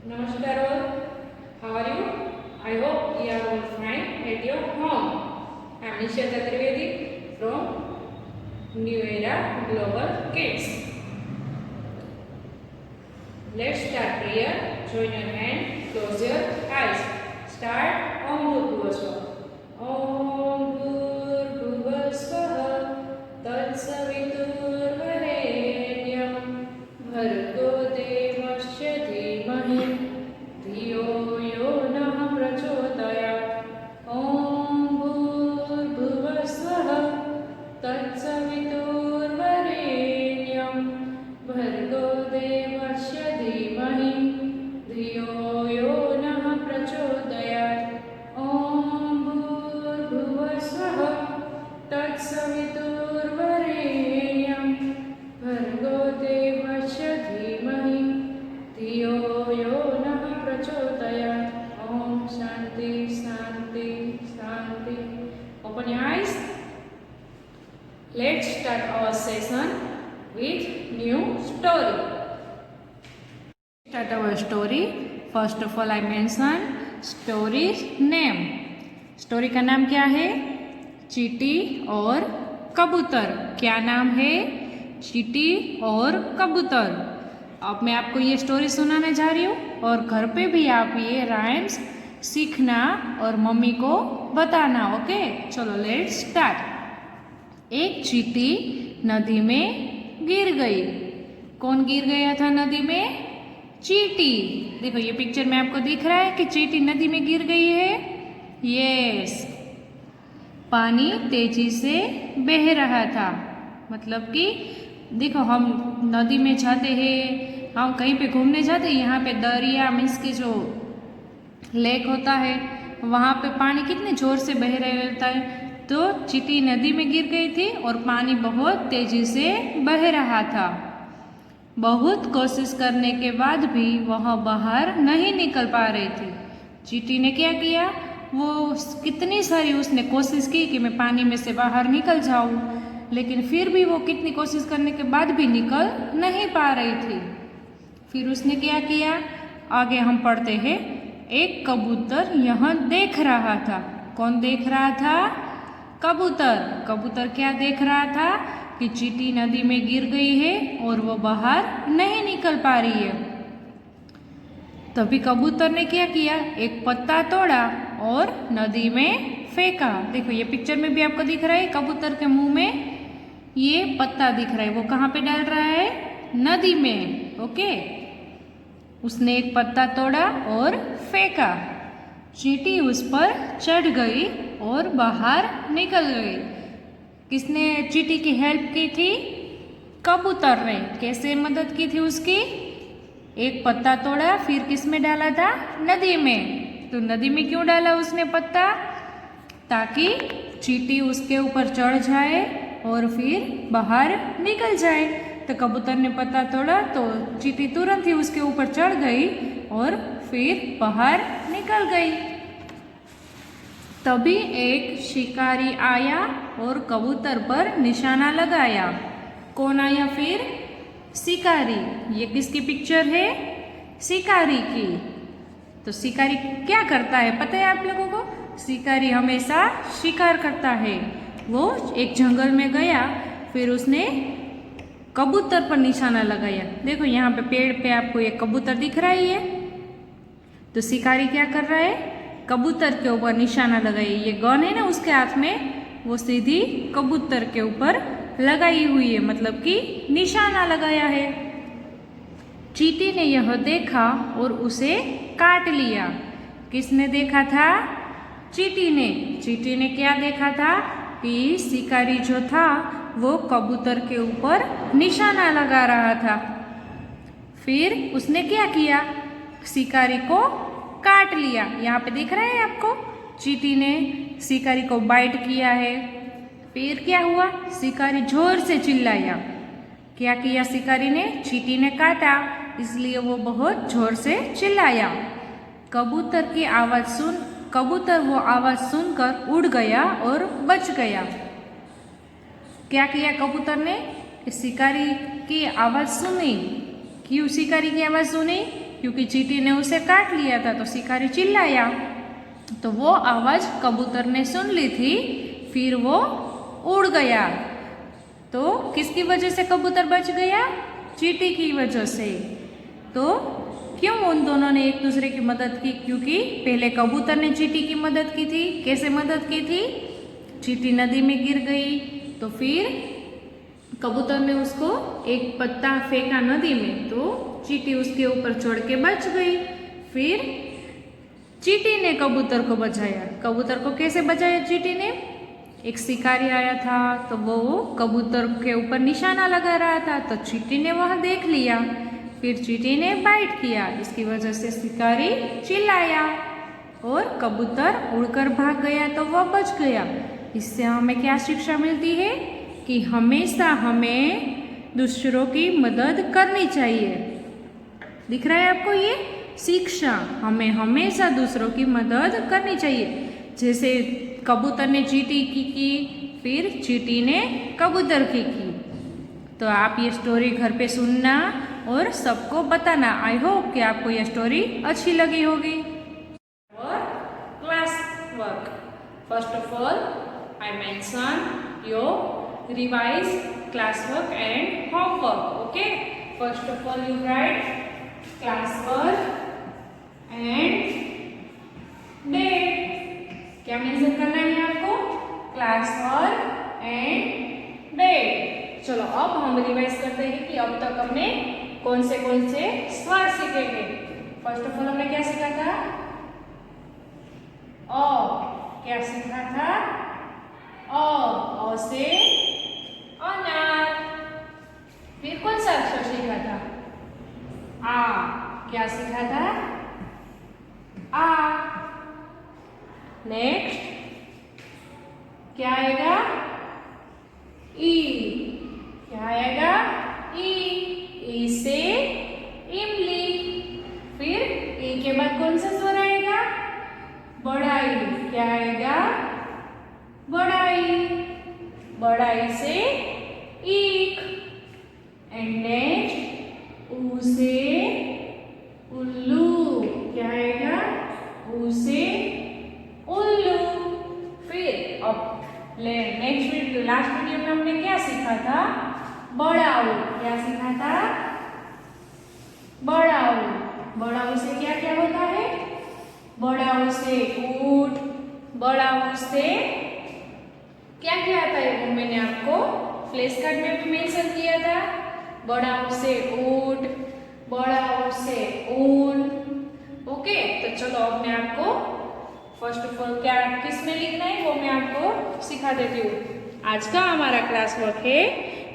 Namaskar all. How are you? I hope you are all fine at your home. I am Nisha Chaturvedi from New Era Global Kids. Let's start prayer. Join your hand, close your eyes. Start Om Bhurvasvaha. Om Bhurvasvaha Tatsaviturvarenyam Bhargo Devasya Dhimahi धियो यो नः प्रचोदयात् ॐ भूर्भुवस्वः तत्सवितुर्वरेण्यं भर्गो देवस्य धीमहि धियो यो नः प्रचोदयात् ॐ भूर्भुवस्वः तत्सवितुर्वरेण्यं भर्गो देवस्य धीमहि धियो यो नः प्रचोदयात् ओम शांति शांति शांति. Open your eyes. Let's start our session with new story. Start our story. First of all I mention story name. Story का नाम क्या है? चींटी और कबूतर. क्या नाम है? चींटी और कबूतर. अब मैं आपको ये स्टोरी सुनाने जा रही हूँ और घर पे भी आप ये राइम्स सीखना और मम्मी को बताना. ओके, चलो लेट्स स्टार्ट. एक चींटी नदी में गिर गई. कौन गिर गया था नदी में? चींटी. देखो ये पिक्चर में आपको दिख रहा है कि चींटी नदी में गिर गई है. यस, पानी तेजी से बह रहा था. मतलब कि देखो हम नदी में जाते हैं, हम कहीं पे घूमने जाते हैं, यहाँ पे दरिया मीन्स की जो लेक होता है वहाँ पे पानी कितने ज़ोर से बह रहा होता है. तो चींटी नदी में गिर गई थी और पानी बहुत तेज़ी से बह रहा था. बहुत कोशिश करने के बाद भी वह बाहर नहीं निकल पा रही थी. चींटी ने क्या किया? वो कितनी सारी उसने कोशिश की कि मैं पानी में से बाहर निकल जाऊँ, लेकिन फिर भी वो कितनी कोशिश करने के बाद भी निकल नहीं पा रही थी. फिर उसने क्या किया? आगे हम पढ़ते हैं. एक कबूतर यहाँ देख रहा था. कौन देख रहा था? कबूतर. कबूतर क्या देख रहा था? कि चींटी नदी में गिर गई है और वो बाहर नहीं निकल पा रही है. तभी कबूतर ने क्या किया? एक पत्ता तोड़ा और नदी में फेंका. देखो ये पिक्चर में भी आपको दिख रहा है कबूतर के मुंह में ये पत्ता दिख रहा है. वो कहाँ पे डाल रहा है? नदी में. ओके, उसने एक पत्ता तोड़ा और फेंका. चींटी उस पर चढ़ गई और बाहर निकल गई. किसने चींटी की हेल्प की थी? कबूतर ने. कैसे मदद की थी उसकी? एक पत्ता तोड़ा, फिर किस में डाला था? नदी में. तो नदी में क्यों डाला उसने पत्ता? ताकि चींटी उसके ऊपर चढ़ जाए और फिर बाहर निकल जाए. तो कबूतर ने पत्ता तोड़ा तो चींटी तुरंत ही उसके ऊपर चढ़ गई और फिर बाहर निकल गई. तभी एक शिकारी आया और कबूतर पर निशाना लगाया. कौन आया फिर? शिकारी. ये किसकी पिक्चर है? शिकारी की. तो शिकारी क्या करता है पता है आप लोगों को? शिकारी हमेशा शिकार करता है. वो एक जंगल में गया, फिर उसने कबूतर पर निशाना लगाया. देखो यहाँ पे पेड़ पे आपको एक कबूतर दिख रहा है. तो शिकारी क्या कर रहा है? कबूतर के ऊपर निशाना लगाया. ये गन है ना उसके हाथ में, वो सीधी कबूतर के ऊपर लगाई हुई है, मतलब कि निशाना लगाया है. चींटी ने यह देखा और उसे काट लिया. किसने देखा था? चींटी ने. चींटी ने क्या देखा था? कि शिकारी जो था वो कबूतर के ऊपर निशाना लगा रहा था. फिर उसने क्या किया? शिकारी को काट लिया. यहाँ पे दिख रहा है आपको? चींटी ने शिकारी को बाइट किया है. फिर क्या हुआ? शिकारी जोर से चिल्लाया. क्या किया शिकारी ने? चींटी ने काटा इसलिए वो बहुत जोर से चिल्लाया. कबूतर की आवाज़ सुन कबूतर वो आवाज़ सुनकर उड़ गया और बच गया. क्या किया कबूतर ने? शिकारी की आवाज़ सुनी. क्यों शिकारी की आवाज़ सुनी? क्योंकि चींटी ने उसे काट लिया था तो शिकारी चिल्लाया, तो वो आवाज़ कबूतर ने सुन ली थी, फिर वो उड़ गया। तो किसकी वजह से कबूतर बच गया? चींटी की वजह से। तो क्यों उन दोनों ने एक दूसरे की मदद की? क्योंकि पहले कबूतर ने चींटी की मदद की थी। कैसे मदद की थी? चींटी नदी में गिर गई तो फिर कबूतर ने उसको एक पत्ता फेंका नदी में, तो चींटी उसके ऊपर चढ़ के बच गई। फिर चींटी ने कबूतर को बचाया। कबूतर को कैसे बचाया चींटी ने? एक शिकारी आया था तो वो कबूतर के ऊपर निशाना लगा रहा था, तो चींटी ने वह देख लिया, फिर चींटी ने बाइट किया। इसकी वजह से शिकारी चिल्लाया और कबूतर उड़कर भाग गया तो वह बच गया। इससे हमें क्या शिक्षा मिलती है? कि हमेशा हमें दूसरों की मदद करनी चाहिए। दिख रहा है आपको ये शिक्षा? हमें हमेशा दूसरों की मदद करनी चाहिए। जैसे कबूतर ने चींटी की, फिर चींटी ने कबूतर की। तो आप ये स्टोरी घर पे सुनना और सबको बताना। आई होप कि आपको ये स्टोरी अच्छी लगी होगी। और class work, first of all I mention your revise classwork and homework. Okay, first of all you write classwork and date. क्या मेंशन करना है आपको? Classwork and date. चलो अब हम रिवाइज करते हैं कि अब तक हमने कौन से स्वर सीखे थे। फर्स्ट ऑफ ऑल हमने क्या सीखा था? क्या सीखा था? अ से अनार। फिर कौन सा अक्षर सीखा था? आ। क्या सीखा था? आ। नेक्स्ट क्या आएगा? ई। क्या आएगा? ई। ई से इमली। फिर ई के बाद कौन सा स्वर आएगा? बड़ाई। क्या आएगा? बड़ाई। बड़ाई से ईख। एंड नेक्स्ट ऊ से उल्लू। क्या आएगा? ऊ से उल्लू। फिर अब नेक्स्ट वीडियो, लास्ट वीडियो में हमने क्या सीखा था? बड़ाऊ। क्या सीखा था? बड़ाऊ। बड़ाऊ से क्या क्या होता है? बड़ाऊ से ऊंट। बड़ाऊ से क्या क्या आता है वो मैंने आपको फ्लैश कार्ड में भी मेंशन किया था। बड़ाऊ से ऊंट, बड़ाऊ से ऊन। ओके, तो चलो अब मैं आपको फर्स्ट ऑफ ऑल क्या किस में लिखना है वो मैं आपको सिखा देती हूँ। आज का हमारा क्लास वर्क है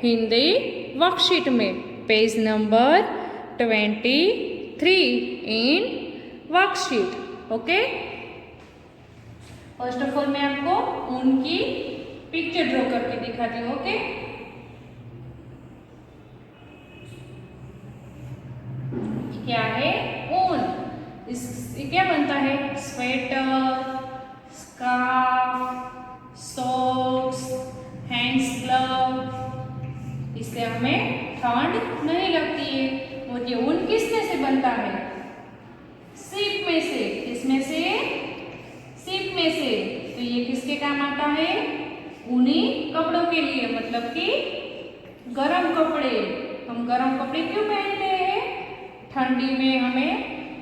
हिंदी वर्कशीट में, page number 23 in worksheet. Okay, first of all मैं आपको ऊन की पिक्चर ड्रॉ करके दिखाती हूँ। ओके, क्या है? ऊन। इससे क्या बनता है? Sweater, scarf, socks, hands, glove. इससे हमें ठंड नहीं लगती है। और ये ऊन किसमें से बनता है? सीप में से। किसमें से? सीप में से। तो ये किसके काम आता है? ऊनी कपड़ों के लिए, मतलब कि गरम कपड़े। हम गरम कपड़े क्यों पहनते हैं? ठंडी में हमें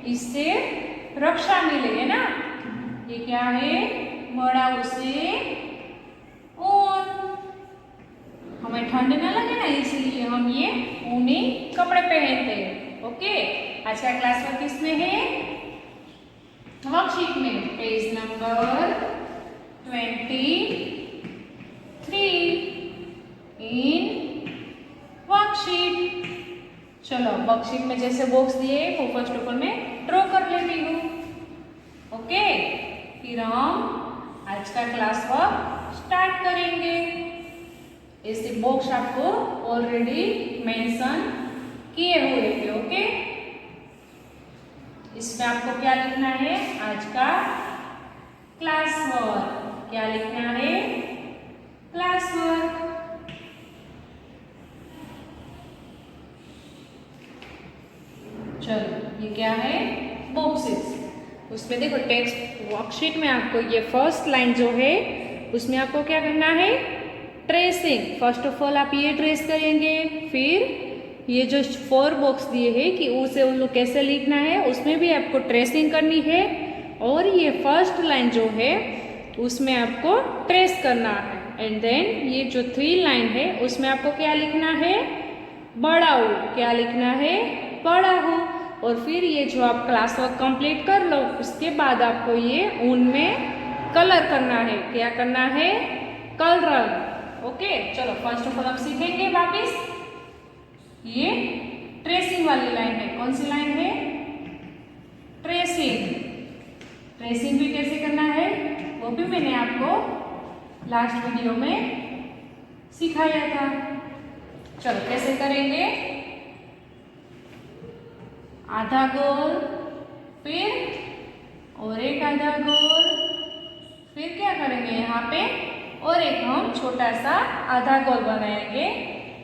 इससे रक्षा मिले, है ना। ये क्या है? बड़ाऊ से ऊन। हमें ठंड न लगे ना, इसलिए हम ये ऊनी कपड़े पहनते हैं। ओके, आज का क्लास वर्क किसमें है? वर्कशीट में, पेज नंबर 23 इन वर्कशीट। चलो वर्कशीट में जैसे बॉक्स दिए वो फर्स्ट ऑफ ऑल मैं ड्रॉ कर लेती हूँ। ओके, फिर हम आज का क्लास वर्क स्टार्ट करेंगे। ऐसे बॉक्स आपको ऑलरेडी मेंशन किए हुए थे। ओके, इसमें आपको क्या लिखना है? आज का क्लास वर्क। क्या लिखना है? Class work. चलो ये क्या है, बॉक्सेस। उसमें देखो टेक्स्ट वर्कशीट में आपको ये फर्स्ट लाइन जो है उसमें आपको क्या करना है, ट्रेसिंग। फर्स्ट ऑफ ऑल आप ये ट्रेस करेंगे, फिर ये जो 4 बॉक्स दिए हैं कि उसे उन लोग कैसे लिखना है उसमें भी आपको ट्रेसिंग करनी है। और ये फर्स्ट लाइन जो है उसमें आपको ट्रेस करना है। एंड देन ये जो 3 लाइन है उसमें आपको क्या लिखना है, बड़ा ऊ। क्या लिखना है, बड़ा हूँ। और फिर ये जो आप क्लास वर्क कंप्लीट कर लो उसके बाद आपको ये ऊन में कलर करना है। क्या करना है, कलर। ओके, चलो फर्स्ट ऑफ ऑल आप सीखेंगे वापिस। ये ट्रेसिंग वाली लाइन है। कौन सी लाइन है, ट्रेसिंग। ट्रेसिंग भी कैसे करना है वो भी मैंने आपको लास्ट वीडियो में सिखाया था। चलो कैसे करेंगे, आधा गोल, फिर और एक आधा गोल, फिर क्या करेंगे यहाँ पे और एक हम छोटा सा आधा गोल बनाएंगे।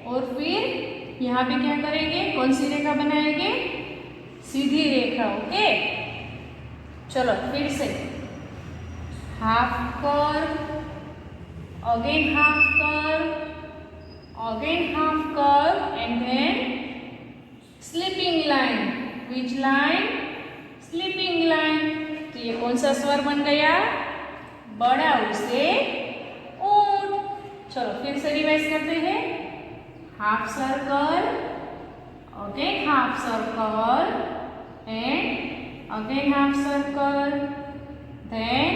और फिर यहाँ पे क्या करेंगे, कौन सी रेखा बनाएंगे, सीधी रेखा। ओके, चलो फिर से half curve, again half curve, again half curve and then sleeping line. Which line, sleeping line. तो ये कौन सा स्वर बन गया, बड़ा ऊ से ऊंट। चलो फिर से रिवाइज करते हैं, half circle, again half circle and again half circle, then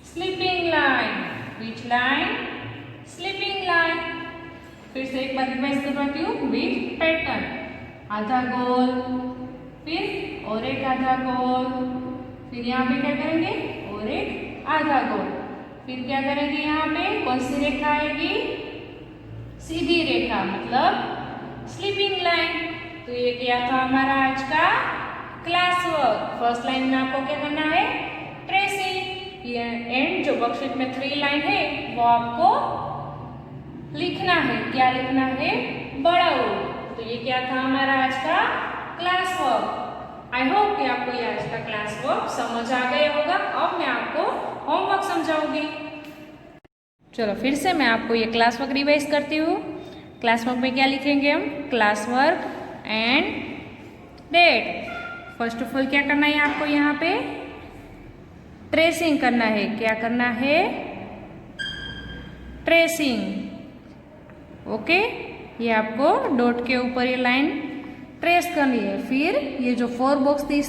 sleeping line. Which line, sleeping line. फिर से एक बार रिवाइज करवाती हूँ विथ पैटर्न। आधा गोल, फिर और एक आधा गोल, फिर यहाँ पे क्या करेंगे और एक आधा गोल, फिर क्या करेंगे यहाँ पे कौन सी रेखा आएगी, सीधी रेखा मतलब स्लीपिंग लाइन। तो ये क्या था हमारा आज का क्लास वर्क। फर्स्ट लाइन में आपको क्या करना है, ट्रेसिंग। ये एंड जो वर्कशीट में 3 लाइन है वो आपको लिखना है। क्या लिखना है, बड़ा ऊ। तो ये क्या था हमारा आज का क्लास वर्क। आई होप कि आपको ये आज का क्लास वर्क समझ आ गया होगा। अब मैं आपको होमवर्क समझाऊंगी। चलो फिर से मैं आपको ये क्लास वर्क रिवाइज करती हूँ। क्लास वर्क में क्या लिखेंगे हम, class work and date. First of all क्या करना है आपको, यहाँ पे ट्रेसिंग करना है। क्या करना है, ट्रेसिंग। ओके, ये आपको डॉट के ऊपर ये लाइन ट्रेस करनी है। फिर ये जो 4 बॉक्स दी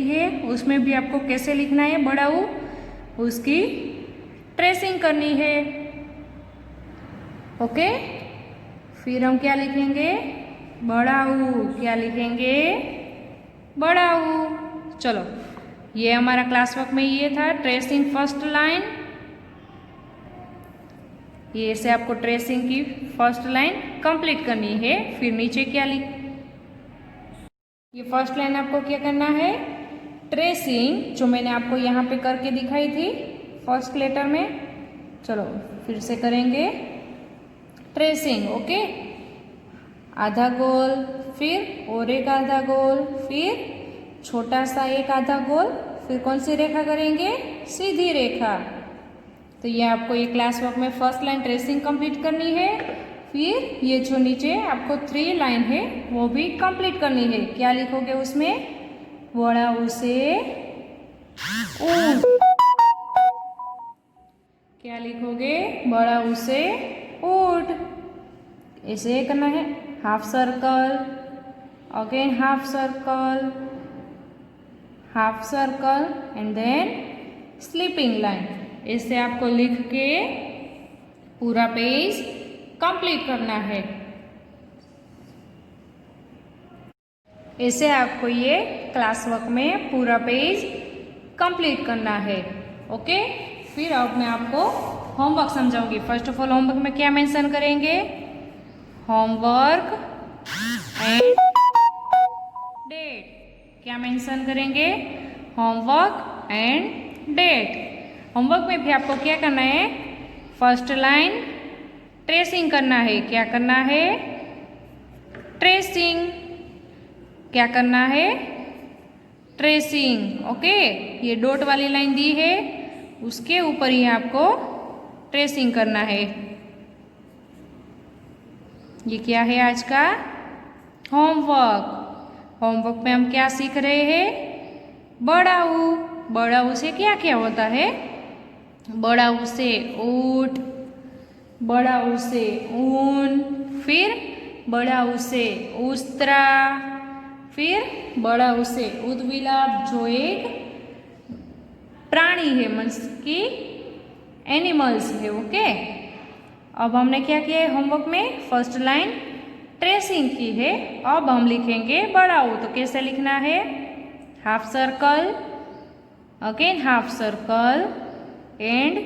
है उसमें भी आपको कैसे लिखना है, बड़ा ऊ, उसकी ट्रेसिंग करनी है। ओके, फिर हम क्या लिखेंगे, बड़ा ऊ। क्या लिखेंगे, बड़ा ऊ। चलो ये हमारा क्लास वर्क में ये था ट्रेसिंग फर्स्ट लाइन। ये से आपको ट्रेसिंग की फर्स्ट लाइन कंप्लीट करनी है। फिर नीचे क्या ये फर्स्ट लाइन आपको क्या करना है, ट्रेसिंग, जो मैंने आपको यहाँ पे करके दिखाई थी फर्स्ट लेटर में। चलो फिर से करेंगे ट्रेसिंग। ओके, आधा गोल, फिर और एक आधा गोल, फिर छोटा सा एक आधा गोल, फिर कौन सी रेखा करेंगे, सीधी रेखा। तो ये आपको ये क्लास वर्क में फर्स्ट लाइन ट्रेसिंग कंप्लीट करनी है। फिर ये जो नीचे आपको 3 लाइन है वो भी कंप्लीट करनी है। क्या लिखोगे उसमें, बड़ा ऊ से ऊंट। क्या लिखोगे, बड़ा ऊ से ऊंट। ऐसे करना है, half circle, again half circle, half circle and then sleeping line. इससे आपको लिख के पूरा पेज कंप्लीट करना है। ऐसे आपको ये क्लास वर्क में पूरा पेज कंप्लीट करना है। ओके, फिर अब मैं आपको होमवर्क समझाऊंगी। फर्स्ट ऑफ ऑल होमवर्क में क्या मेंशन करेंगे, होमवर्क एंड डेट। क्या मेंशन करेंगे, होमवर्क एंड डेट। होमवर्क में भी आपको क्या करना है, फर्स्ट लाइन ट्रेसिंग करना है। क्या करना है, ट्रेसिंग। क्या करना है, ट्रेसिंग। ओके, ये डॉट वाली लाइन दी है, उसके ऊपर ही आपको ट्रेसिंग करना है। ये क्या है आज का होमवर्क। होमवर्क में हम क्या सीख रहे हैं? बड़ा ऊ। बड़ा ऊ से क्या क्या होता है? बड़ा ऊ से ऊँट, बड़ा ऊ से ऊन, फिर बड़ा ऊ से उस्तरा, फिर बड़ा ऊ से उद्विलाप जो एक प्राणी है, मीन्स की एनिमल्स है। ओके, अब हमने क्या किया है होमवर्क में? फर्स्ट लाइन ट्रेसिंग की है। अब हम लिखेंगे बड़ा ऊ। तो कैसे लिखना है? Half circle, again half circle and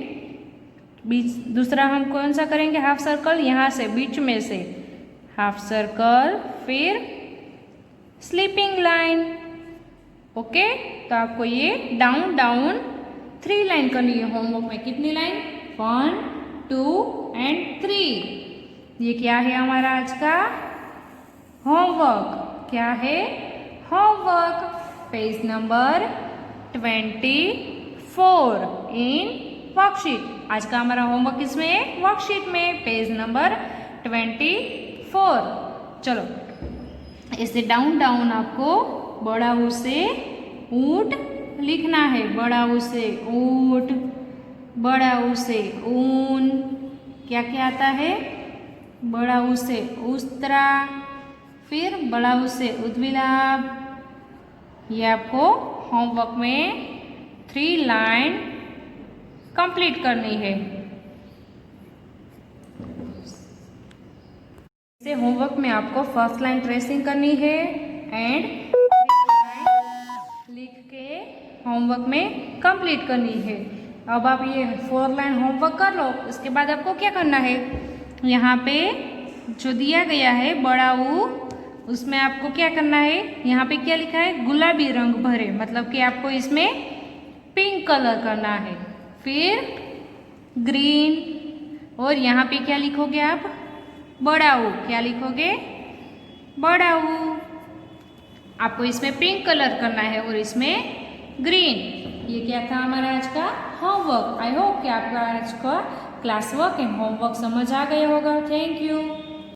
बीच दूसरा हम कौन सा करेंगे? हाफ सर्कल, यहाँ से बीच में से हाफ सर्कल, फिर स्लीपिंग लाइन। ओके, तो आपको ये डाउन डाउन 3 लाइन करनी है होमवर्क में। कितनी लाइन? 1, 2 एंड 3। ये क्या है हमारा आज का होमवर्क? क्या है? Homework. Page number 24 in worksheet. आज का हमारा होमवर्क किसमें है? वर्कशीट में, पेज नंबर 24। चलो, ऐसे डाउन डाउन आपको बड़ा ऊ से ऊँट लिखना है। बड़ा ऊ से ऊँट, बड़ा ऊ से ऊन, क्या क्या आता है? बड़ा ऊ से उस्तरा, फिर बड़ा ऊ से उद्विलाप। ये आपको होमवर्क में 3 लाइन कंप्लीट करनी है। इसे होमवर्क में आपको फर्स्ट लाइन ट्रेसिंग करनी है एंड 3 लाइन लिख के होमवर्क में कंप्लीट करनी है। अब आप ये 4 लाइन होमवर्क कर लो। इसके बाद आपको क्या करना है? यहाँ पे जो दिया गया है बड़ा ऊ, उसमें आपको क्या करना है? यहाँ पे क्या लिखा है? गुलाबी रंग भरे, मतलब कि आपको इसमें पिंक कलर करना है, फिर ग्रीन, और यहाँ पे क्या लिखोगे आप? बड़ा ऊ। क्या लिखोगे? बड़ा ऊ। आपको इसमें पिंक कलर करना है और इसमें ग्रीन। ये क्या था हमारा आज का होमवर्क। आई होप कि आपका आज का क्लास वर्क एंड होमवर्क समझ आ गया होगा। Thank you.